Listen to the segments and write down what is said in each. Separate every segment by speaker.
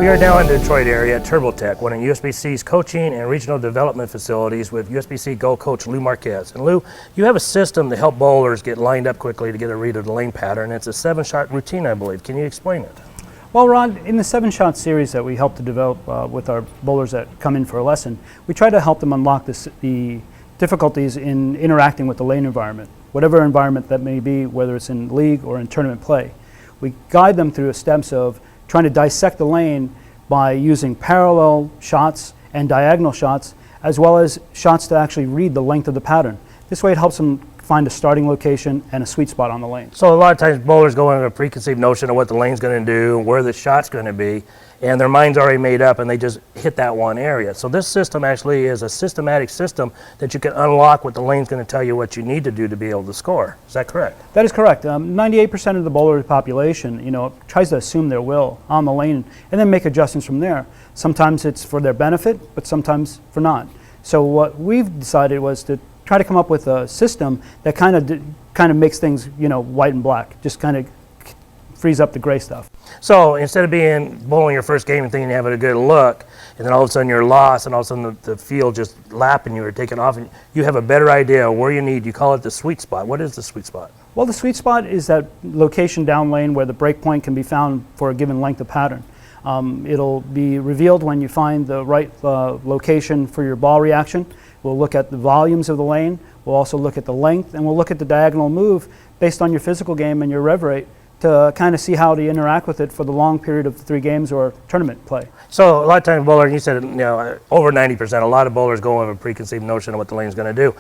Speaker 1: We are now in the Detroit area at TurboTech, one of USBC's coaching and regional development facilities with USBC Gold Coach Lou Marquez. And Lou, you have a system to help bowlers get lined up quickly to get a read of the lane pattern. It's a 7-shot routine, I believe. Can you explain it?
Speaker 2: Well, Ron, in the 7-shot series that we help to develop with our bowlers that come in for a lesson, we try to help them unlock the difficulties in interacting with the lane environment, whatever environment that may be, whether it's in league or in tournament play. We guide them through steps of trying to dissect the lane by using parallel shots and diagonal shots, as well as shots to actually read the length of the pattern. This way it helps them find a starting location and a sweet spot on the lane.
Speaker 1: So a lot of times bowlers go into a preconceived notion of what the lane's going to do, where the shot's going to be, and their mind's already made up and they just hit that one area. So this system actually is a systematic system that you can unlock what the lane's going to tell you what you need to do to be able to score. Is that correct?
Speaker 2: That is correct. 98% of the bowler population, tries to assume their will on the lane and then make adjustments from there. Sometimes it's for their benefit, but sometimes for not. So what we've decided was to try to come up with a system that kind of makes things, white and black, just kind of frees up the gray stuff.
Speaker 1: So instead of bowling your first game and thinking you're having a good look, and then all of a sudden you're lost, and all of a sudden the field just lapping you or taking off, and you have a better idea of where you need. You call it the sweet spot. What is the sweet spot?
Speaker 2: Well, the sweet spot is that location down lane where the break point can be found for a given length of pattern. It'll be revealed when you find the right location for your ball reaction. We'll look at the volumes of the lane. We'll also look at the length, and we'll look at the diagonal move based on your physical game and your rev rate to kind of see how to interact with it for the long period of 3 games or tournament play.
Speaker 1: So a lot of times bowlers, you said over 90%, a lot of bowlers go with a preconceived notion of what the lane's going to do.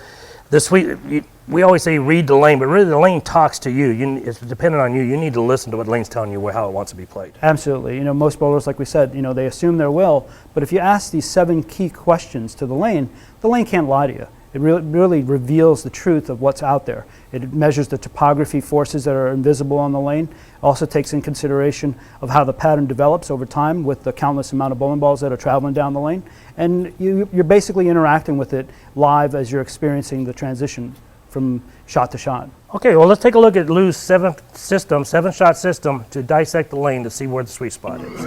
Speaker 1: We always say read the lane, but really the lane talks to you. It's dependent on you. You need to listen to what the lane's telling you how it wants to be played.
Speaker 2: Absolutely. Most bowlers, like we said, they assume their will, but if you ask these 7 key questions to the lane can't lie to you. It really reveals the truth of what's out there. It measures the topography forces that are invisible on the lane. Also takes in consideration of how the pattern develops over time with the countless amount of bowling balls that are traveling down the lane. And you're basically interacting with it live as you're experiencing the transition from shot to shot.
Speaker 1: Okay, well let's take a look at Lou's 7-shot system to dissect the lane to see where the sweet spot is.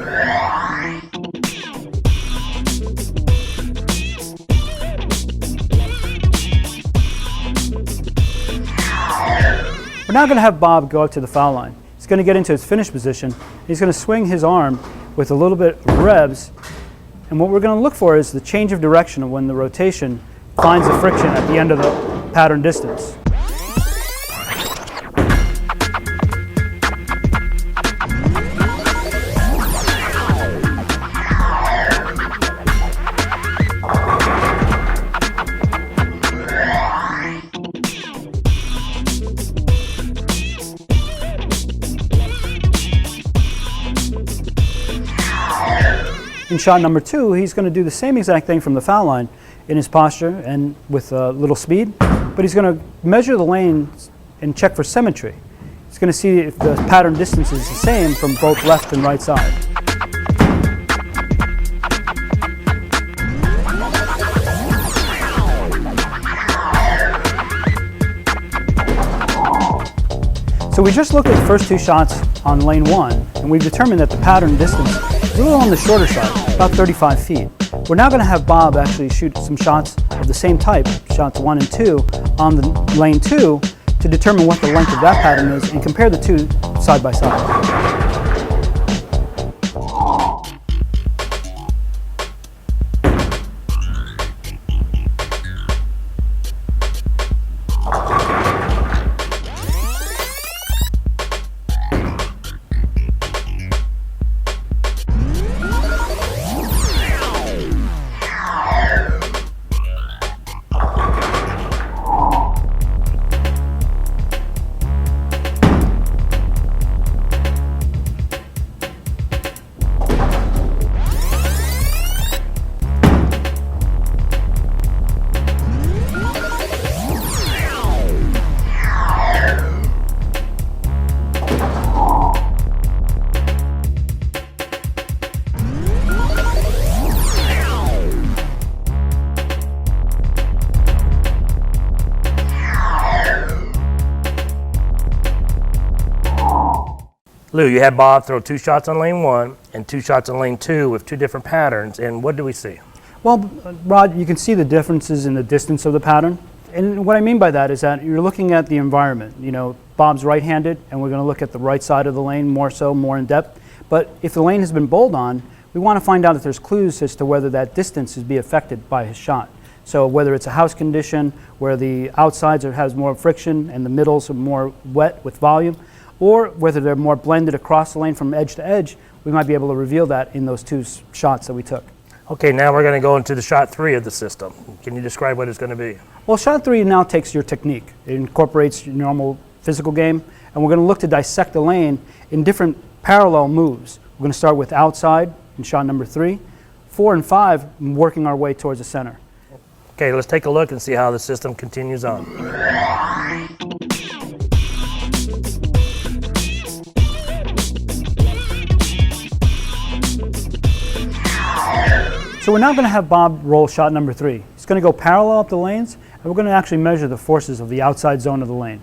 Speaker 2: We're now going to have Bob go up to the foul line. He's going to get into his finish position. He's going to swing his arm with a little bit of revs. And what we're going to look for is the change of direction of when the rotation finds the friction at the end of the pattern distance. In shot number 2, he's going to do the same exact thing from the foul line in his posture and with a little speed, but he's going to measure the lane and check for symmetry. He's going to see if the pattern distance is the same from both left and right side. So we just looked at the first 2 shots on lane 1, and we've determined that the pattern distance is a little on the shorter side, about 35 feet. We're now going to have Bob actually shoot some shots of the same type, shots 1 and 2, on the lane 2 to determine what the length of that pattern is and compare the 2 side by side.
Speaker 1: Lou, you had Bob throw 2 shots on lane 1 and 2 shots on lane 2 with 2 different patterns, and what do we see?
Speaker 2: Well, Rod, you can see the differences in the distance of the pattern. And what I mean by that is that you're looking at the environment. You know, Bob's right-handed, and we're going to look at the right side of the lane more in depth. But if the lane has been bowled on, we want to find out if there's clues as to whether that distance is be affected by his shot. So whether it's a house condition where the outsides has more friction and the middles are more wet with volume, or whether they're more blended across the lane from edge to edge, we might be able to reveal that in those 2 shots that we took.
Speaker 1: Okay, now we're going to go into the shot 3 of the system. Can you describe what it's going to be?
Speaker 2: Well, shot 3 now takes your technique. It incorporates your normal physical game, and we're going to look to dissect the lane in different parallel moves. We're going to start with outside in shot number 3, 4 and 5, working our way towards the center.
Speaker 1: Okay, let's take a look and see how the system continues on.
Speaker 2: So we're now going to have Bob roll shot number 3. He's going to go parallel up the lanes, and we're going to actually measure the forces of the outside zone of the lane.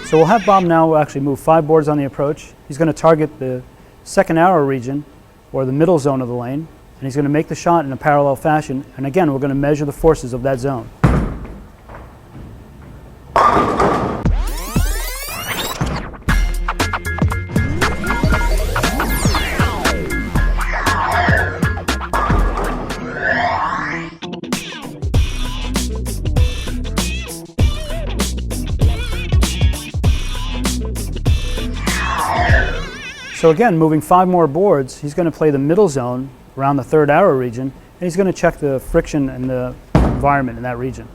Speaker 2: So we'll have Bob now actually move 5 boards on the approach. He's going to target the second arrow region, or the middle zone of the lane, and he's going to make the shot in a parallel fashion. And again, we're going to measure the forces of that zone. So again, moving 5 more boards, he's going to play the middle zone around the third arrow region, and he's going to check the friction and the environment in that region.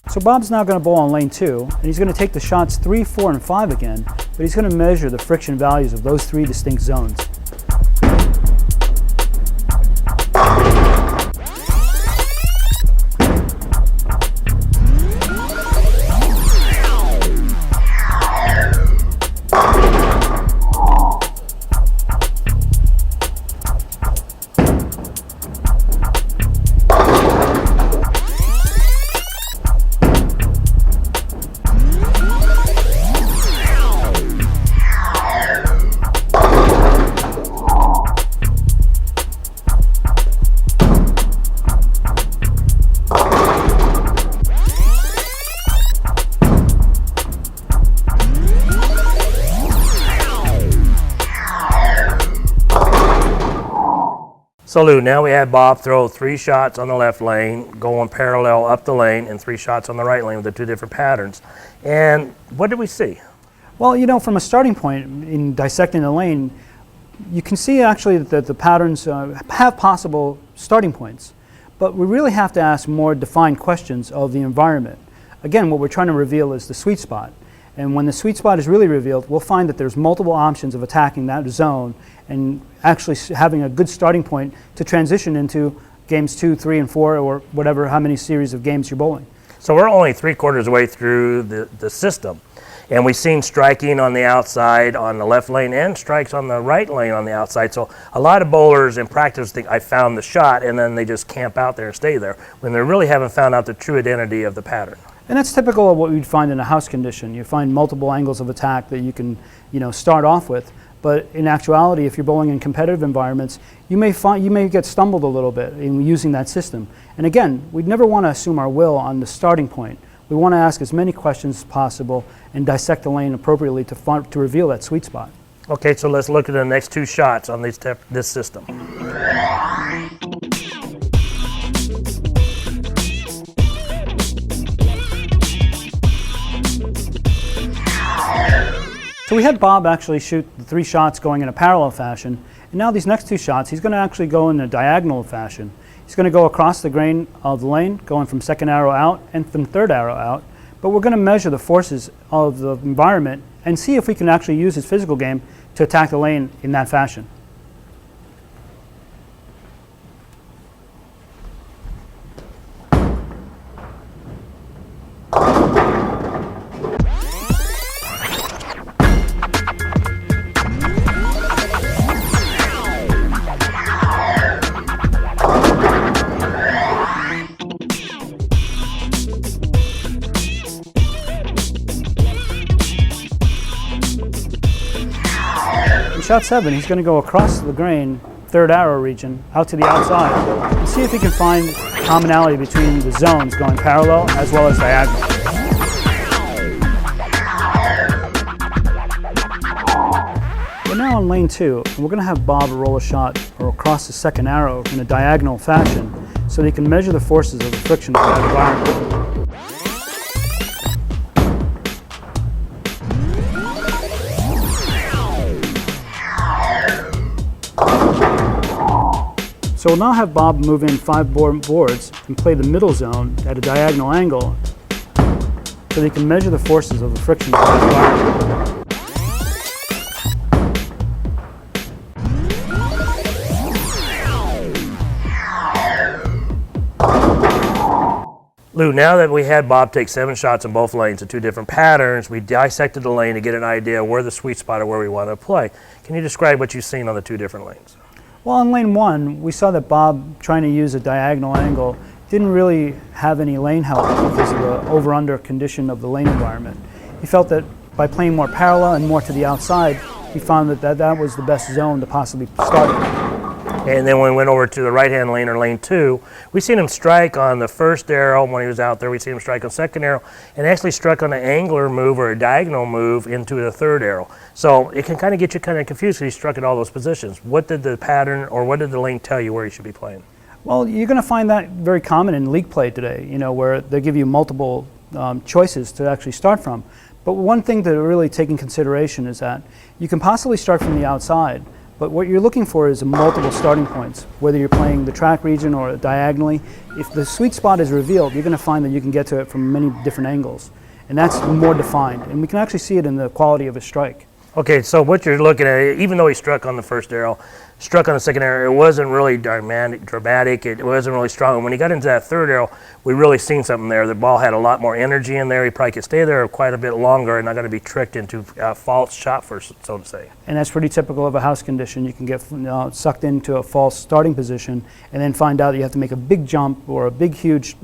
Speaker 2: So Bob's now going to bowl on lane 2, and he's going to take the shots 3, 4, and 5 again, but he's going to measure the friction values of those 3 distinct zones.
Speaker 1: So Lou, now we had Bob throw 3 shots on the left lane, going parallel up the lane, and 3 shots on the right lane with the 2 different patterns. And what did we see?
Speaker 2: Well, you know, from a starting point in dissecting the lane, you can see actually that the patterns have possible starting points, but we really have to ask more defined questions of the environment. Again, what we're trying to reveal is the sweet spot. And when the sweet spot is really revealed, we'll find that there's multiple options of attacking that zone and actually having a good starting point to transition into games 2, 3, and 4, or whatever, how many series of games you're bowling.
Speaker 1: So we're only 3/4 of the way through the system. And we've seen striking on the outside on the left lane and strikes on the right lane on the outside. So a lot of bowlers in practice think I found the shot, and then they just camp out there and stay there when they really haven't found out the true identity of the pattern.
Speaker 2: And that's typical of what we'd find in a house condition. You find multiple angles of attack that you can, start off with. But in actuality, if you're bowling in competitive environments, you may get stumbled a little bit in using that system. And again, we'd never want to assume our will on the starting point. We want to ask as many questions as possible and dissect the lane appropriately to reveal that sweet spot.
Speaker 1: Okay, so let's look at the next 2 shots on this system.
Speaker 2: So we had Bob actually shoot the 3 shots going in a parallel fashion, and now these next 2 shots, he's going to actually go in a diagonal fashion. He's going to go across the grain of the lane, going from second arrow out and from third arrow out. But we're going to measure the forces of the environment and see if we can actually use his physical game to attack the lane in that fashion. Shot 7, he's going to go across the grain, third arrow region, out to the outside, and see if he can find commonality between the zones going parallel as well as diagonal. We're now on lane 2, and we're going to have Bob roll a shot or across the second arrow in a diagonal fashion so that he can measure the forces of the friction of that environment. So we'll now have Bob move in 5 boards and play the middle zone at a diagonal angle so that he can measure the forces of the friction of that environment.
Speaker 1: Lou, now that we had Bob take 7 shots in both lanes in 2 different patterns, we dissected the lane to get an idea where the sweet spot or where we want to play. Can you describe what you've seen on the 2 different lanes?
Speaker 2: Well, in lane 1, we saw that Bob, trying to use a diagonal angle, didn't really have any lane help because of the over-under condition of the lane environment. He felt that by playing more parallel and more to the outside, he found that was the best zone to possibly start it.
Speaker 1: And then when we went over to the right-hand lane, or lane 2, we seen him strike on the first arrow when he was out there. We seen him strike on the second arrow, and actually struck on an angular move or a diagonal move into the third arrow. So it can kind of get you kind of confused because he struck at all those positions. What did the pattern or what did the lane tell you where you should be playing?
Speaker 2: Well, you're going to find that very common in league play today, where they give you multiple choices to actually start from. But one thing to really take in consideration is that you can possibly start from the outside, but what you're looking for is multiple starting points, whether you're playing the track region or diagonally. If the sweet spot is revealed, you're going to find that you can get to it from many different angles, and that's more defined, and we can actually see it in the quality of a strike.
Speaker 1: Okay, so what you're looking at, even though he struck on the first arrow, struck on the second arrow, it wasn't really dramatic, it wasn't really strong. And when he got into that third arrow, we really seen something there. The ball had a lot more energy in there. He probably could stay there quite a bit longer and not going to be tricked into a false shot, so to say.
Speaker 2: And that's pretty typical of a house condition. You can get sucked into a false starting position and then find out that you have to make a big jump or a big, huge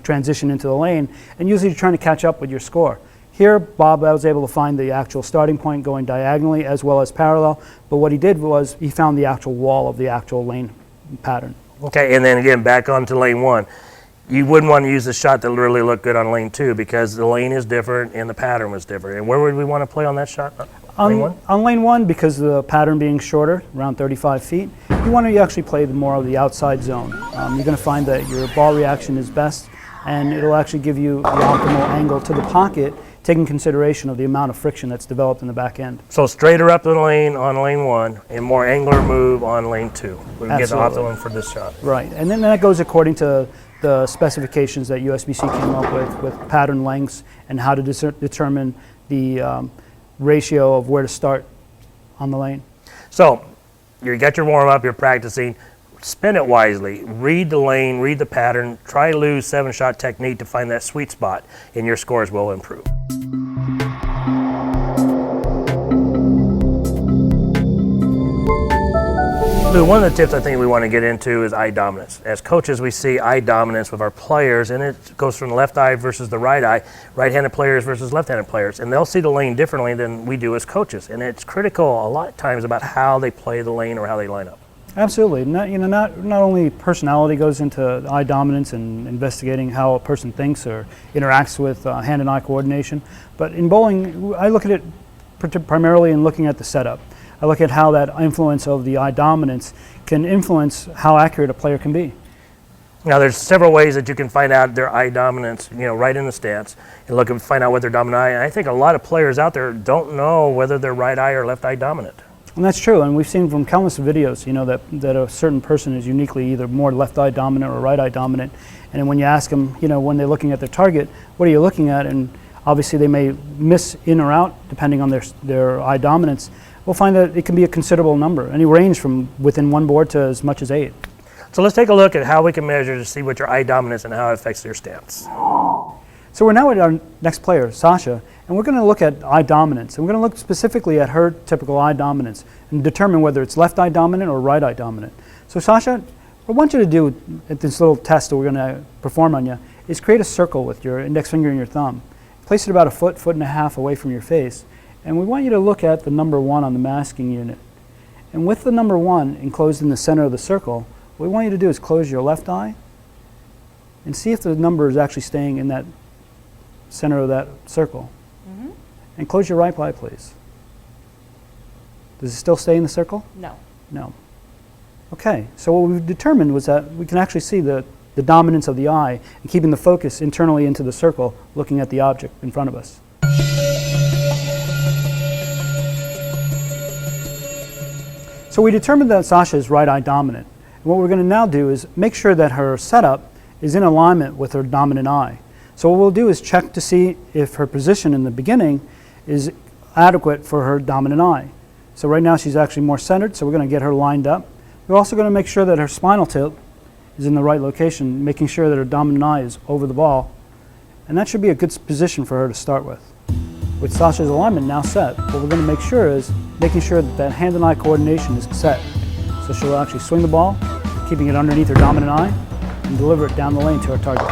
Speaker 2: transition into the lane, and usually you're trying to catch up with your score. Here, Bob was able to find the actual starting point going diagonally as well as parallel, but what he did was he found the actual wall of the actual lane pattern.
Speaker 1: Okay, and then again, back onto lane 1. You wouldn't want to use the shot that really looked good on lane 2 because the lane is different and the pattern was different. And where would we want to play on that shot? Lane 1?
Speaker 2: On lane 1, because the pattern being shorter, around 35 feet, you want to actually play more of the outside zone. You're going to find that your ball reaction is best, and it'll actually give you the optimal angle to the pocket, taking consideration of the amount of friction that's developed in the back end.
Speaker 1: So straighter up the lane on lane 1 and more angular move on lane 2. We can get the optimum for this shot.
Speaker 2: Right, and then that goes according to the specifications that USBC came up with pattern lengths and how to determine the ratio of where to start on the lane.
Speaker 1: So you got your warm up, you're practicing. Spin it wisely. Read the lane, read the pattern. Try Lou's 7-shot technique to find that sweet spot, and your scores will improve. Lou, one of the tips I think we want to get into is eye dominance. As coaches, we see eye dominance with our players, and it goes from the left eye versus the right eye, right-handed players versus left-handed players, and they'll see the lane differently than we do as coaches, and it's critical a lot of times about how they play the lane or how they line up.
Speaker 2: Absolutely. Not only personality goes into eye dominance and investigating how a person thinks or interacts with hand and eye coordination, but in bowling, I look at it primarily in looking at the setup. I look at how that influence of the eye dominance can influence how accurate a player can be.
Speaker 1: Now, there's several ways that you can find out their eye dominance, right in the stance, and look and find out what their dominant eye. And I think a lot of players out there don't know whether they're right eye or left eye dominant.
Speaker 2: And that's true, and we've seen from countless videos, that a certain person is uniquely either more left eye dominant or right eye dominant. And when you ask them, when they're looking at their target, what are you looking at? And obviously they may miss in or out depending on their eye dominance. We'll find that it can be a considerable number, and it range from within one board to as much as 8.
Speaker 1: So let's take a look at how we can measure to see what your eye dominance and how it affects your stance.
Speaker 2: So we're now at our next player, Sasha, and we're going to look at eye dominance. And we're going to look specifically at her typical eye dominance and determine whether it's left eye dominant or right eye dominant. So Sasha, what I want you to do at this little test that we're going to perform on you is create a circle with your index finger and your thumb. Place it about a foot and a half away from your face. And we want you to look at the number 1 on the masking unit. And with the number 1 enclosed in the center of the circle, what we want you to do is close your left eye and see if the number is actually staying in that center of that circle.
Speaker 3: Mm-hmm.
Speaker 2: And close your right eye, please. Does it still stay in the circle?
Speaker 3: No.
Speaker 2: No. Okay, so what we've determined was that we can actually see the dominance of the eye and keeping the focus internally into the circle, looking at the object in front of us. So we determined that Sasha is right eye dominant. And what we're going to now do is make sure that her setup is in alignment with her dominant eye. So what we'll do is check to see if her position in the beginning is adequate for her dominant eye. So right now she's actually more centered, so we're going to get her lined up. We're also going to make sure that her spinal tilt is in the right location, making sure that her dominant eye is over the ball. And that should be a good position for her to start with. With Sasha's alignment now set, what we're going to make sure is making sure that hand and eye coordination is set. So she'll actually swing the ball, keeping it underneath her dominant eye, and deliver it down the lane to her target.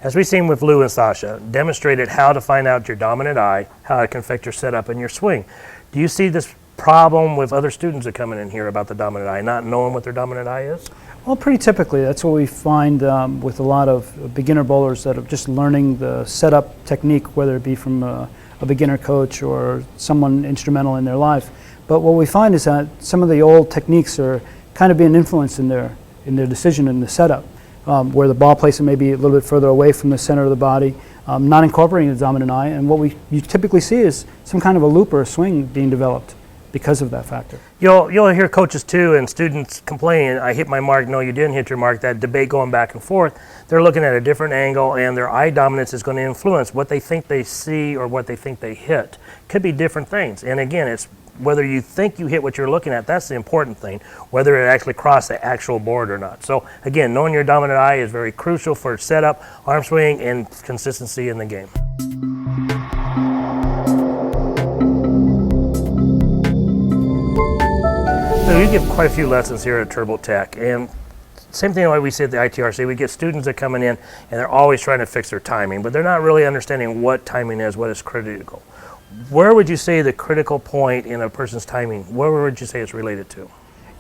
Speaker 1: As we've seen with Lou and Sasha, demonstrated how to find out your dominant eye, how it can affect your setup and your swing. Do you see this problem with other students that come in here about the dominant eye, not knowing what their dominant eye is?
Speaker 2: Well, pretty typically, that's what we find with a lot of beginner bowlers that are just learning the setup technique, whether it be from a beginner coach or someone instrumental in their life. But what we find is that some of the old techniques are kind of being influenced in their decision in the setup, where the ball placement may be a little bit further away from the center of the body, not incorporating the dominant eye, and what you typically see is some kind of a loop or a swing being developed because of that factor.
Speaker 1: You'll hear coaches too and students complaining, I hit my mark, no you didn't hit your mark, that debate going back and forth. They're looking at a different angle and their eye dominance is going to influence what they think they see or what they think they hit. Could be different things, and again, it's whether you think you hit what you're looking at, that's the important thing, whether it actually crossed the actual board or not. So again, knowing your dominant eye is very crucial for setup, arm swing, and consistency in the game. So we give quite a few lessons here at Turbo Tech, and same thing like we see at the ITRC, we get students that coming in and they're always trying to fix their timing, but they're not really understanding what timing is, what is critical. Where would you say the critical point in a person's timing, where would you say it's related to?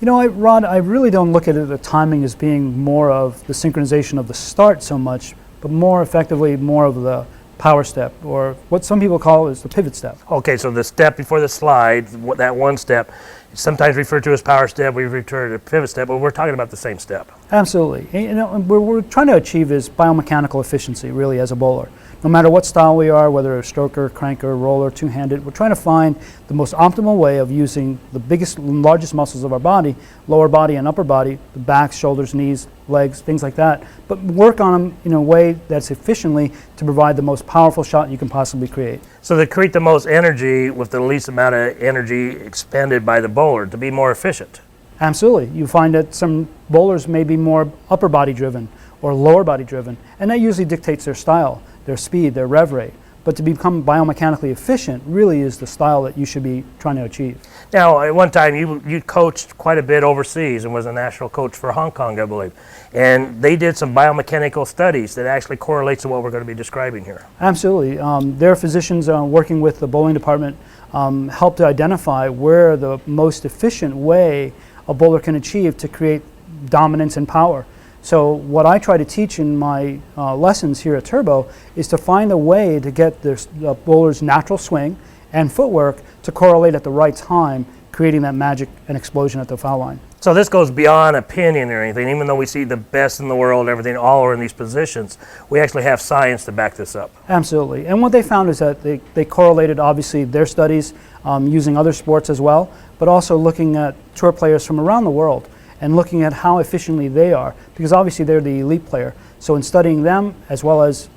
Speaker 2: You know, Rod, I really don't look at the timing as being more of the synchronization of the start so much, but more effectively more of the power step, or what some people call is the pivot step.
Speaker 1: Okay, so the step before the slide, that one step, sometimes referred to as power step, we refer to pivot step, but we're talking about the same step.
Speaker 2: Absolutely. And, you know, what we're trying to achieve is biomechanical efficiency, really, as a bowler. No matter what style we are, whether a stroker, cranker, roller, two-handed, we're trying to find the most optimal way of using the biggest and largest muscles of our body, lower body and upper body, the back, shoulders, knees, legs, things like that, but work on them in a way that's efficiently to provide the most powerful shot you can possibly create.
Speaker 1: So to create the most energy with the least amount of energy expended by the bowler, to be more efficient.
Speaker 2: Absolutely. You find that some bowlers may be more upper body driven or lower body driven, and that usually dictates their style, their speed, their rev rate. But to become biomechanically efficient really is the style that you should be trying to achieve.
Speaker 1: Now, at one time you coached quite a bit overseas and was a national coach for Hong Kong, I believe. And they did some biomechanical studies that actually correlates to what we're going to be describing here.
Speaker 2: Absolutely. Their physicians working with the bowling department helped to identify where the most efficient way a bowler can achieve to create dominance and power. So what I try to teach in my lessons here at Turbo is to find a way to get the bowler's natural swing and footwork to correlate at the right time, creating that magic and explosion at the foul line.
Speaker 1: So this goes beyond opinion or anything. Even though we see the best in the world and everything all are in these positions, we actually have science to back this up.
Speaker 2: Absolutely. And what they found is that they correlated, obviously, their studies using other sports as well, but also looking at tour players from around the world and looking at how efficiently they are, because obviously they're the elite player. So in studying them, as well as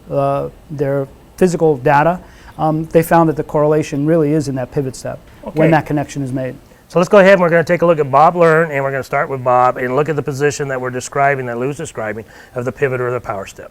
Speaker 2: their physical data, they found that the correlation really is in that pivot step when that connection is made.
Speaker 1: So let's go ahead and we're going to take a look at Bob Learn, and we're going to start with Bob and look at the position that we're describing, that Lou's describing, of the pivot or the power step.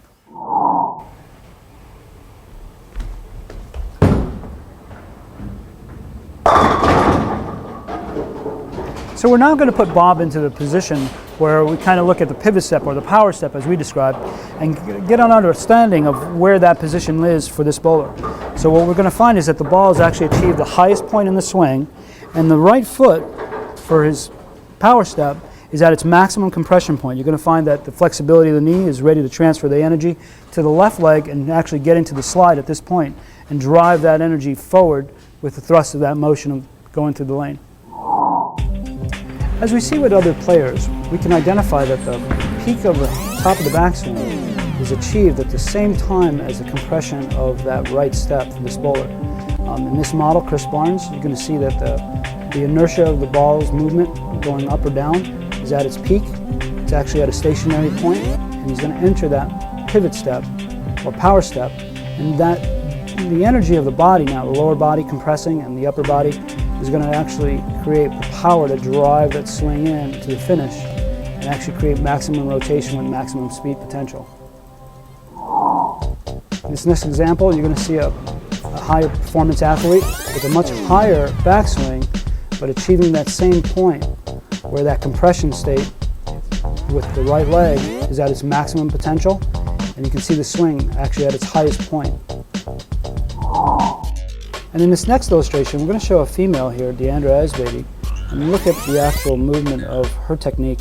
Speaker 2: So we're now going to put Bob into the position where we kind of look at the pivot step or the power step as we described and get an understanding of where that position is for this bowler. So what we're going to find is that the ball has actually achieved the highest point in the swing, and the right foot for his power step is at its maximum compression point. You're going to find that the flexibility of the knee is ready to transfer the energy to the left leg and actually get into the slide at this point and drive that energy forward with the thrust of that motion of going through the lane. As we see with other players, we can identify that the peak of the top of the backswing is achieved at the same time as the compression of that right step for this bowler. In this model, Chris Barnes, you're going to see that the inertia of the ball's movement going up or down is at its peak. It's actually at a stationary point, and he's going to enter that pivot step or power step, and that the energy of the body now, the lower body compressing and the upper body, is going to actually create the power to drive that swing in to the finish and actually create maximum rotation with maximum speed potential. In this next example, you're going to see a higher performance athlete with a much higher backswing, but achieving that same point where that compression state with the right leg is at its maximum potential, and you can see the swing actually at its highest point. And in this next illustration, we're going to show a female here, Deandra Esbaty, and look at the actual movement of her technique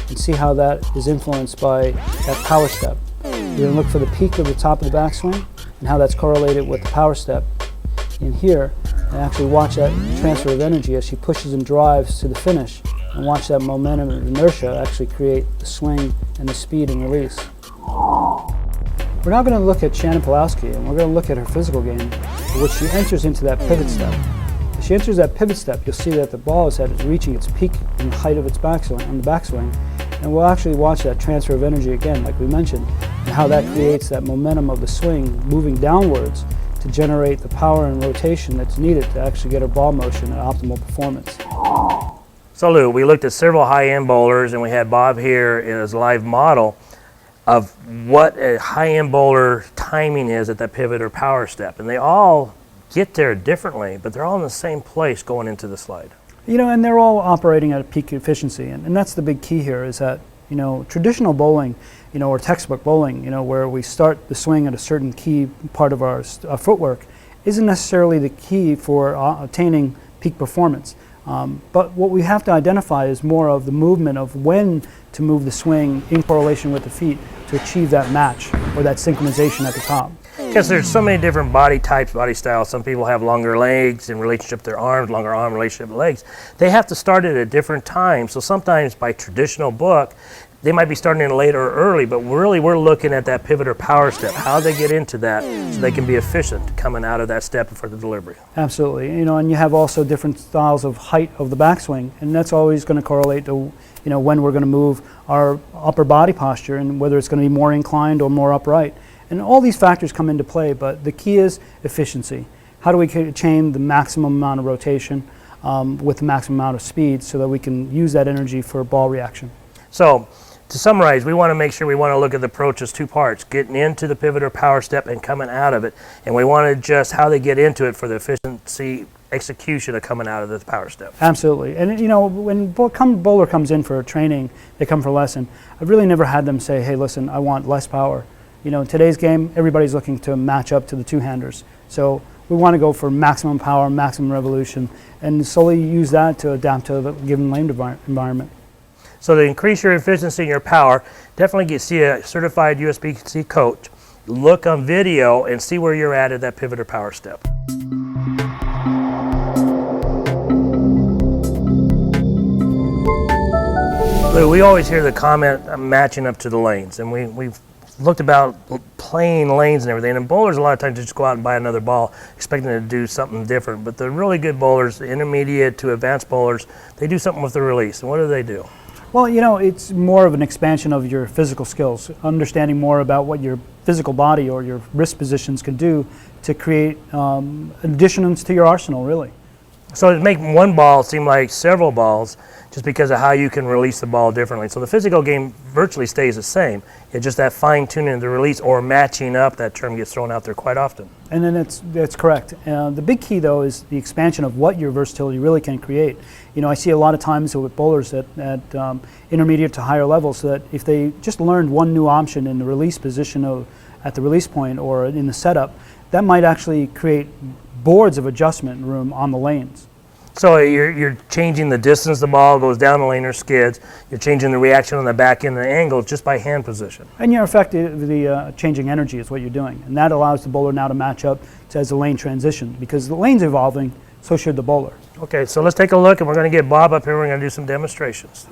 Speaker 2: and see how that is influenced by that power step. We're going to look for the peak of the top of the backswing and how that's correlated with the power step in here, and actually watch that transfer of energy as she pushes and drives to the finish, and watch that momentum and inertia actually create the swing and the speed and release. We're now going to look at Shannon Pulowski, and we're going to look at her physical game, in which she enters into that pivot step. As she enters that pivot step, you'll see that the ball is reaching its peak in the height of its backswing, on the backswing, and we'll actually watch that transfer of energy again, like we mentioned, and how that creates that momentum of the swing moving downwards to generate the power and rotation that's needed to actually get her ball motion at optimal performance.
Speaker 1: So Lou, we looked at several high-end bowlers, and we had Bob here as a live model of what a high-end bowler timing is at that pivot or power step. And they all get there differently, but they're all in the same place going into the slide.
Speaker 2: You know, and they're all operating at a peak efficiency, and that's the big key here, is that, you know, traditional bowling, you know, or textbook bowling, you know, where we start the swing at a certain key part of our footwork, isn't necessarily the key for attaining peak performance. But what we have to identify is more of the movement of when to move the swing in correlation with the feet to achieve that match or that synchronization at the top.
Speaker 1: Because there's so many different body types, body styles. Some people have longer legs in relationship to their arms, longer arm relationship to legs. They have to start at a different time. So sometimes by traditional book, they might be starting in late or early, but really we're looking at that pivot or power step, how they get into that so they can be efficient coming out of that step for the delivery.
Speaker 2: Absolutely. You know, and you have also different styles of height of the backswing, and that's always going to correlate to, you know, when we're going to move our upper body posture and whether it's going to be more inclined or more upright. And all these factors come into play, but the key is efficiency. How do we attain the maximum amount of rotation with the maximum amount of speed so that we can use that energy for ball reaction?
Speaker 1: So, to summarize, we want to make sure we want to look at the approach as two parts, getting into the pivot or power step and coming out of it. And we want to adjust how they get into it for the efficiency execution of coming out of the power step.
Speaker 2: Absolutely. And you know, when bowler comes in for training, they come for a lesson, I've really never had them say, hey, listen, I want less power. You know, in today's game, everybody's looking to match up to the two-handers. So we want to go for maximum power, maximum revolution, and slowly use that to adapt to the given lane environment.
Speaker 1: So to increase your efficiency and your power, definitely see a certified USB-C coach, look on video and see where you're at that pivot or power step. Lou, we always hear the comment matching up to the lanes, and we've looked about playing lanes and everything, and bowlers a lot of times just go out and buy another ball expecting to do something different, but the really good bowlers, the intermediate to advanced bowlers, they do something with the release. And what do they do?
Speaker 2: Well, you know, it's more of an expansion of your physical skills, understanding more about what your physical body or your wrist positions can do to create additions to your arsenal, really.
Speaker 1: So it make one ball seem like several balls just because of how you can release the ball differently. So the physical game virtually stays the same. It's just that fine-tuning of the release or matching up, that term gets thrown out there quite often.
Speaker 2: And then that's correct. The big key, though, is the expansion of what your versatility really can create. You know, I see a lot of times with bowlers at intermediate to higher levels that if they just learned one new option in the release position at the release point or in the setup, that might actually create boards of adjustment room on the lanes.
Speaker 1: So you're changing the distance the ball goes down the lane or skids. You're changing the reaction on the back end and the angle just by hand position.
Speaker 2: And you're effectively changing energy is what you're doing. And that allows the bowler now to match up as the lane transitions. Because the lane's evolving, so should the bowler.
Speaker 1: Okay, so let's take a look, and we're going to get Bob up here. We're going to do some demonstrations.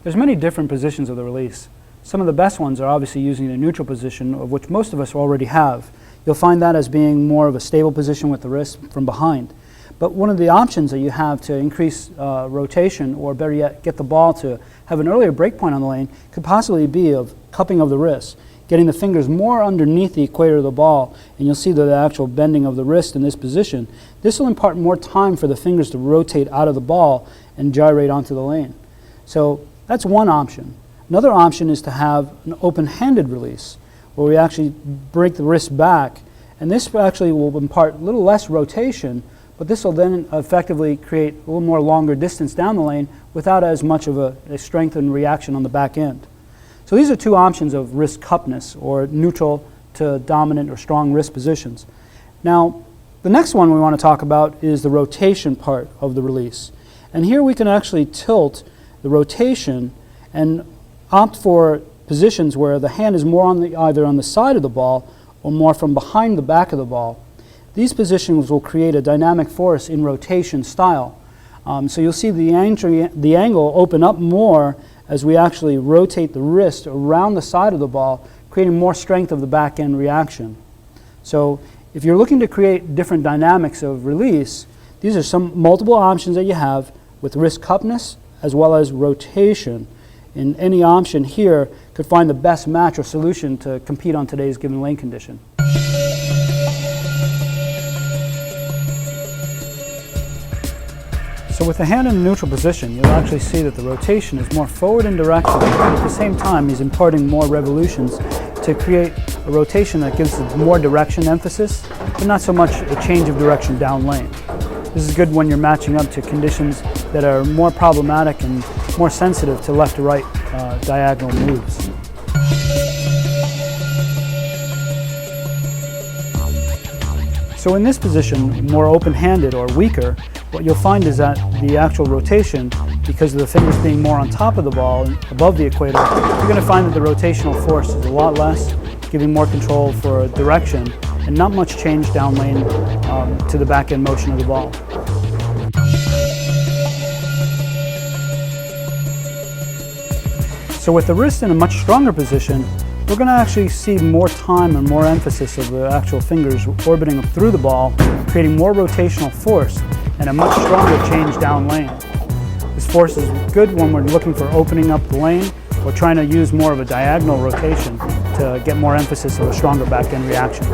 Speaker 2: There's many different positions of the release. Some of the best ones are obviously using the neutral position, of which most of us already have. You'll find that as being more of a stable position with the wrist from behind. But one of the options that you have to increase rotation, or better yet, get the ball to have an earlier break point on the lane, could possibly be of cupping of the wrist, getting the fingers more underneath the equator of the ball, and you'll see the actual bending of the wrist in this position. This will impart more time for the fingers to rotate out of the ball and gyrate onto the lane. So that's one option. Another option is to have an open-handed release, where we actually break the wrist back, and this actually will impart a little less rotation, but this will then effectively create a little more longer distance down the lane without as much of a strengthened reaction on the back end. So these are two options of wrist cupness, or neutral to dominant or strong wrist positions. Now, the next one we want to talk about is the rotation part of the release. And here we can actually tilt the rotation and opt for positions where the hand is more on either on the side of the ball or more from behind the back of the ball. These positions will create a dynamic force in rotation style. So you'll see the angle open up more as we actually rotate the wrist around the side of the ball, creating more strength of the back end reaction. So if you're looking to create different dynamics of release, these are some multiple options that you have with wrist cupness as well as rotation. And any option here could find the best match or solution to compete on today's given lane condition. So with the hand in a neutral position, you'll actually see that the rotation is more forward in direction, but at the same time he's imparting more revolutions to create a rotation that gives it more direction emphasis, but not so much a change of direction down lane. This is good when you're matching up to conditions that are more problematic and more sensitive to left to right diagonal moves. So in this position, more open-handed or weaker, what you'll find is that the actual rotation, because of the fingers being more on top of the ball and above the equator, you're going to find that the rotational force is a lot less, giving more control for direction and not much change down lane to the back end motion of the ball. So with the wrist in a much stronger position, we're going to actually see more time and more emphasis of the actual fingers orbiting through the ball, creating more rotational force and a much stronger change down lane. This force is good when we're looking for opening up the lane or trying to use more of a diagonal rotation to get more emphasis of a stronger back end reaction.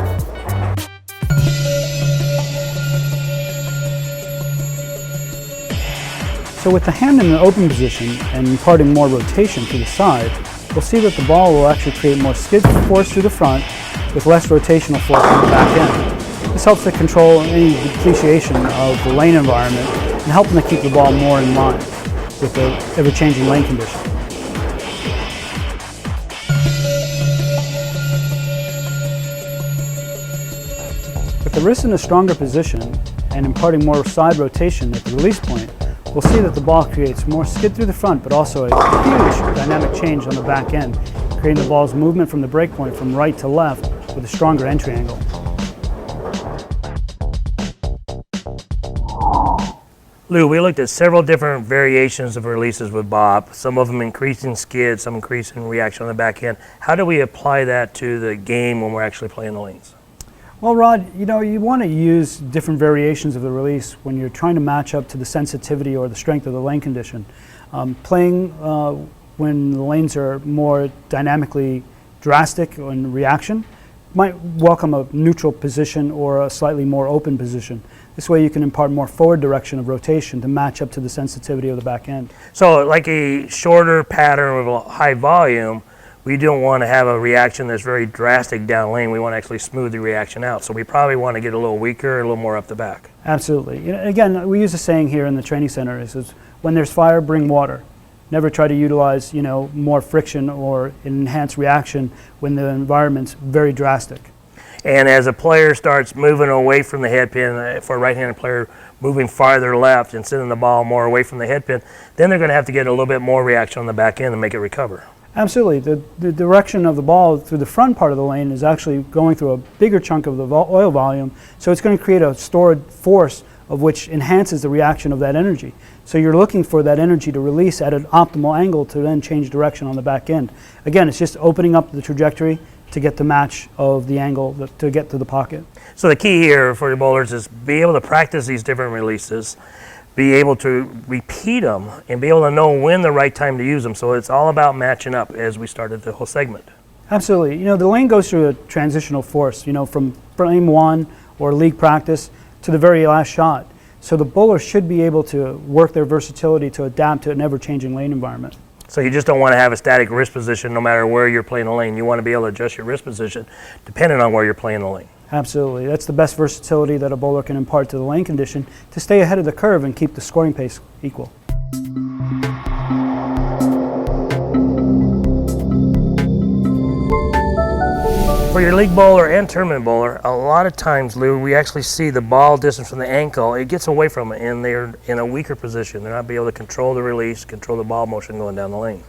Speaker 2: So with the hand in an open position and imparting more rotation to the side, we'll see that the ball will actually create more skid force through the front with less rotational force on the back end. This helps to control any depreciation of the lane environment and helping to keep the ball more in line with the ever-changing lane condition. With the wrist in a stronger position and imparting more side rotation at the release point, we'll see that the ball creates more skid through the front, but also a huge dynamic change on the back end, creating the ball's movement from the break point from right to left with a stronger entry angle.
Speaker 1: Lou, we looked at several different variations of releases with Bob, some of them increasing skid, some increasing reaction on the back end. How do we apply that to the game when we're actually playing the lanes?
Speaker 2: Well, Rod, you want to use different variations of the release when you're trying to match up to the sensitivity or the strength of the lane condition. Playing when the lanes are more dynamically drastic in reaction might welcome a neutral position or a slightly more open position. This way you can impart more forward direction of rotation to match up to the sensitivity of the back end.
Speaker 1: So like a shorter pattern with a high volume, we don't want to have a reaction that's very drastic down lane. We want to actually smooth the reaction out. So we probably want to get a little weaker, a little more up the back.
Speaker 2: Absolutely. Again, we use a saying here in the training center. It says, when there's fire, bring water. Never try to utilize, more friction or enhanced reaction when the environment's very drastic.
Speaker 1: And as a player starts moving away from the head pin, for a right-handed player moving farther left and sending the ball more away from the head pin, then they're going to have to get a little bit more reaction on the back end to make it recover.
Speaker 2: Absolutely. The direction of the ball through the front part of the lane is actually going through a bigger chunk of the oil volume, so it's going to create a stored force of which enhances the reaction of that energy. So you're looking for that energy to release at an optimal angle to then change direction on the back end. Again, it's just opening up the trajectory to get the match of the angle to get to the pocket.
Speaker 1: So the key here for your bowlers is be able to practice these different releases, be able to repeat them, and be able to know when the right time to use them. So it's all about matching up as we started the whole segment.
Speaker 2: Absolutely. The lane goes through a transitional force, from frame one or league practice to the very last shot. So the bowler should be able to work their versatility to adapt to an ever-changing lane environment.
Speaker 1: So you just don't want to have a static wrist position no matter where you're playing the lane. You want to be able to adjust your wrist position depending on where you're playing the lane.
Speaker 2: Absolutely. That's the best versatility that a bowler can impart to the lane condition to stay ahead of the curve and keep the scoring pace equal.
Speaker 1: For your league bowler and tournament bowler, a lot of times, Lou, we actually see the ball distance from the ankle, it gets away from it and they're in a weaker position. They're not be able to control the release, control the ball motion going down the lane.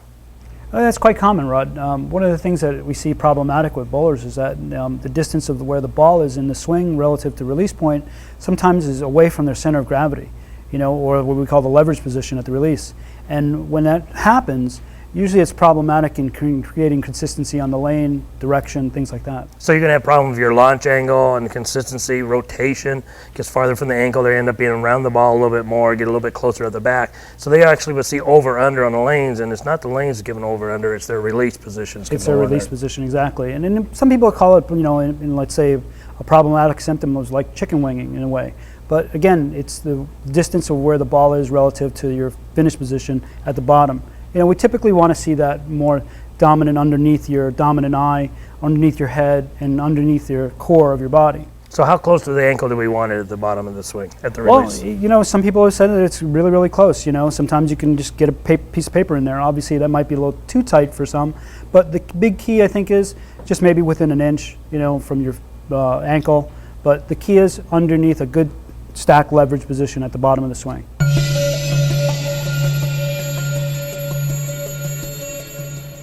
Speaker 2: That's quite common, Rod. One of the things that we see problematic with bowlers is that the distance of where the ball is in the swing relative to release point sometimes is away from their center of gravity, or what we call the leverage position at the release. And when that happens, usually it's problematic in creating consistency on the lane, direction, things like that.
Speaker 1: So you're going to have problems with your launch angle and consistency, rotation, gets farther from the ankle, they end up being around the ball a little bit more, get a little bit closer at the back. So they actually will see over-under on the lanes, and it's not the lanes giving over-under, it's their release positions.
Speaker 2: It's their release position, exactly. And then some people call it, in let's say, a problematic symptom was like chicken winging in a way. But again, it's the distance of where the ball is relative to your finish position at the bottom. We typically want to see that more dominant underneath your dominant eye, underneath your head, and underneath your core of your body.
Speaker 1: So how close to the ankle do we want it at the bottom of the swing, at the release?
Speaker 2: Well, some people have said that it's really, really close. Sometimes you can just get a piece of paper in there. Obviously, that might be a little too tight for some. But the big key, I think, is just maybe within an inch, from your ankle. But the key is underneath a good stack leverage position at the bottom of the swing.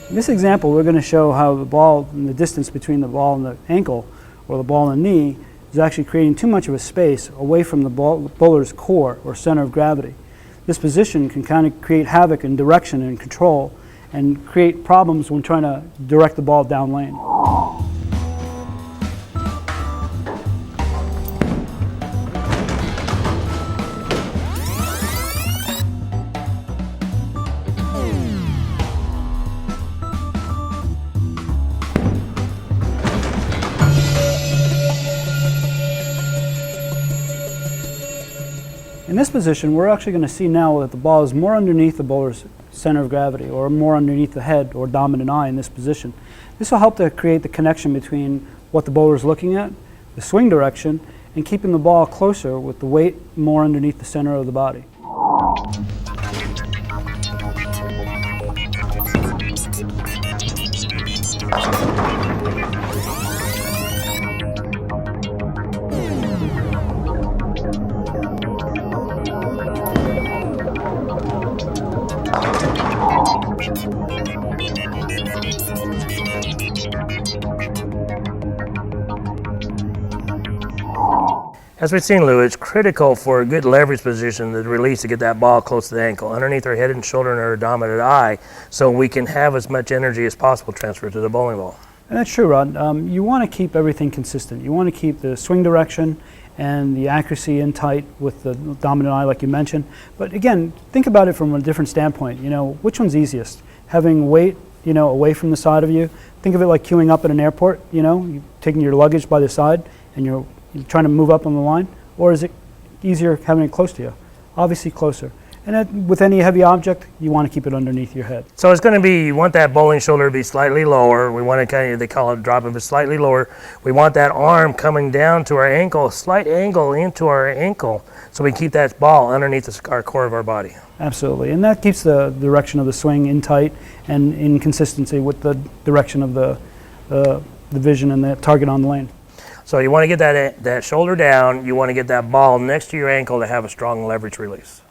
Speaker 2: In this example, we're going to show how the ball, and the distance between the ball and the ankle, or the ball and the knee, is actually creating too much of a space away from the bowler's core, or center of gravity. This position can kind of create havoc in direction and control, and create problems when trying to direct the ball down lane. In this position, we're actually going to see now that the ball is more underneath the bowler's center of gravity, or more underneath the head or dominant eye in this position. This will help to create the connection between what the bowler is looking at, the swing direction, and keeping the ball closer with the weight more underneath the center of the body.
Speaker 1: As we've seen, Lou, it's critical for a good leverage position, the release, to get that ball close to the ankle, underneath our head and shoulder and our dominant eye, so we can have as much energy as possible transferred to the bowling ball.
Speaker 2: And that's true, Rod. You want to keep everything consistent. You want to keep the swing direction and the accuracy in tight with the dominant eye, like you mentioned. But again, think about it from a different standpoint. You know, which one's easiest? Having weight, you know, away from the side of you. Think of it like queuing up at an airport. You know, you're taking your luggage by the side and you're trying to move up on the line, or is it easier having it close to you? Obviously closer. And with any heavy object, you want to keep it underneath your head.
Speaker 1: So it's going to be, you want that bowling shoulder to be slightly lower. We want to kind of, they call it drop it slightly lower. We want that arm coming down to our ankle, a slight angle into our ankle, so we keep that ball underneath our core of our body.
Speaker 2: Absolutely, and that keeps the direction of the swing in tight and in consistency with the direction of the vision and the target on the lane.
Speaker 1: So you want to get that shoulder down, you want to get that ball next to your ankle to have a strong leverage release.